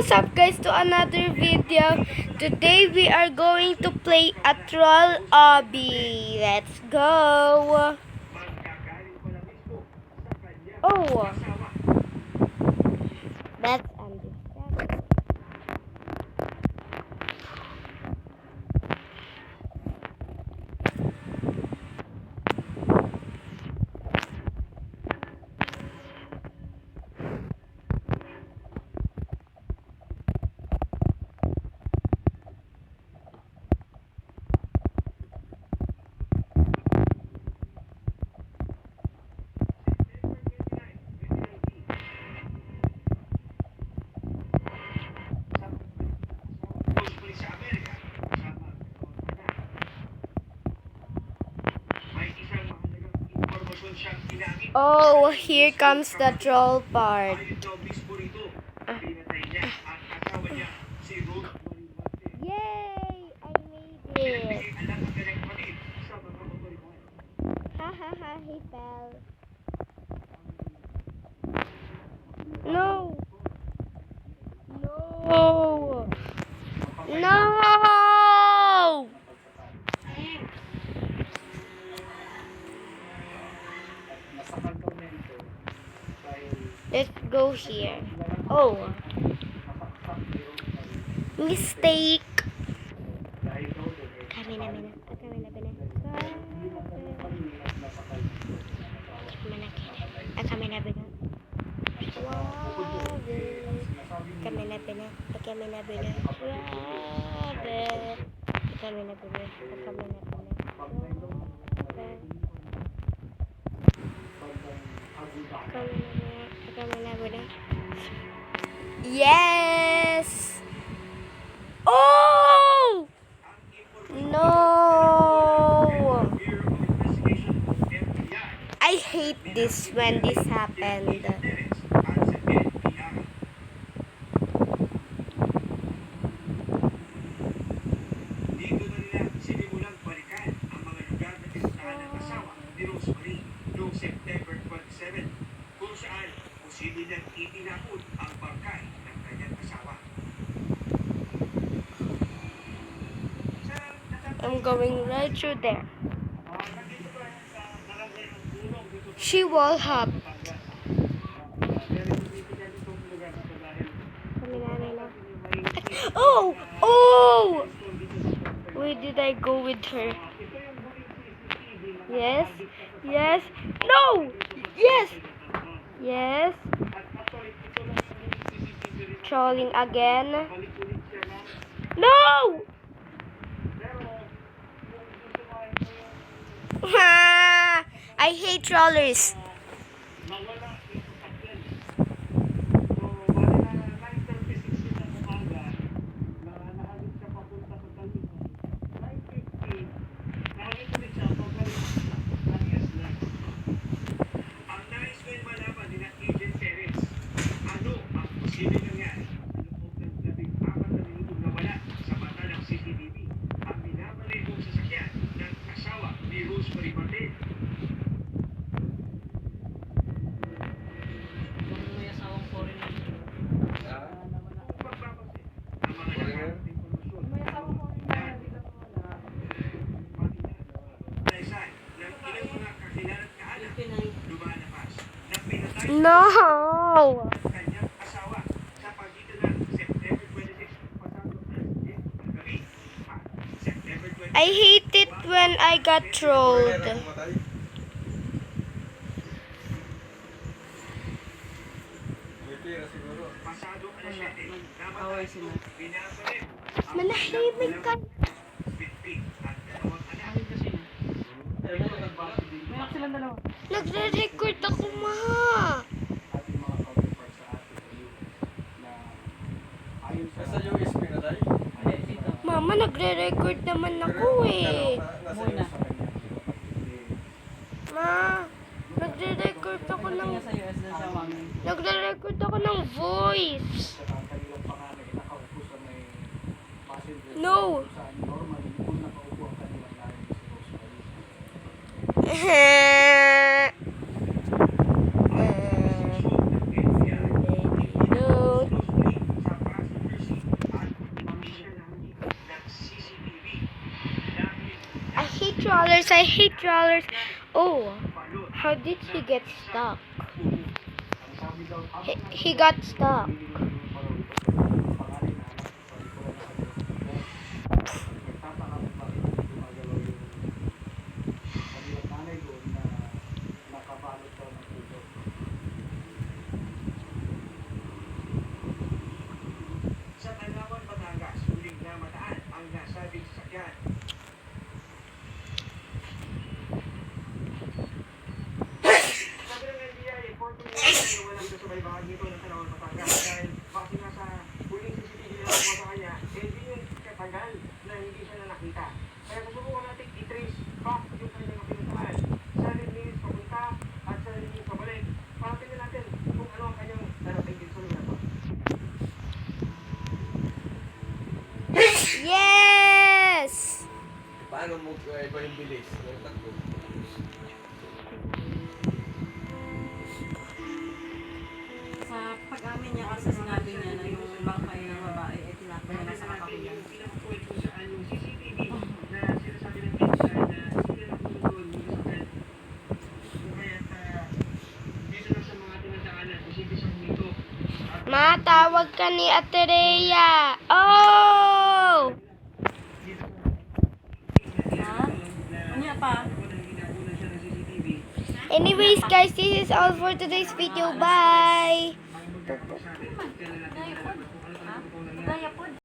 what's up guys, to another video. Today we are going to play a troll obby. Let's go. Oh, that's understandable. Oh, here comes the troll part. Yay! I made it. Ha ha ha, he fell. No! No! No! Let's go here. Oh. Mistake. Kami na. Yes. Oh no! I hate this when this happened. September 27, kung saan posible niyang itinapon ang bangkay ng kanyang asawa. I'm going right through there. She wall hop. Oh! Oh! Where did I go with her? Yes. Yes. No! Yes! Yes. Trolling again. No! I hate trollers. No! I hate it when I got trolled. Manahimik ka. Nagre-record ako, ma. Mama, nagre-record naman ako eh. Ma, nagre-record ako ng voice. No. trawlers. I hate trawlers. Oh, how did he get stuck? He got stuck. Sa Tanawan, Batangas, huling namataan ang nasabing sasakyan. Sabi ng NBI, 14 years na walang kasabay bahagi ito ng Tanawan, Batangas dahil base nga sa huling CCTV na nakuha sa kanya, hindi yung katagal na hindi siya na nakita. Kaya susubukan natin i-trace back yung kanyang pinuntahan. 7 minutes papunta at 7 minutes pabalik. Para tingnan natin kung ano ang kanyang narating din sa lugar ko. Yes! Paano mo iba yung bilis? Ng takbo? Sa pag-amin niya kasi sinabi niya na yung bangkay ng babae ay tinapon niya sa kapakulan. Pinaka-point kung saan yung CCTV na sinasabi ng pinsan na sila na doon yung sakal. Kaya dito na sa mga tinadaanan, posible sa humito. Matawag ka ni Ate Rhea. Oh! Ha? Ano pa? Anyways, guys, this is all for today's video. Bye!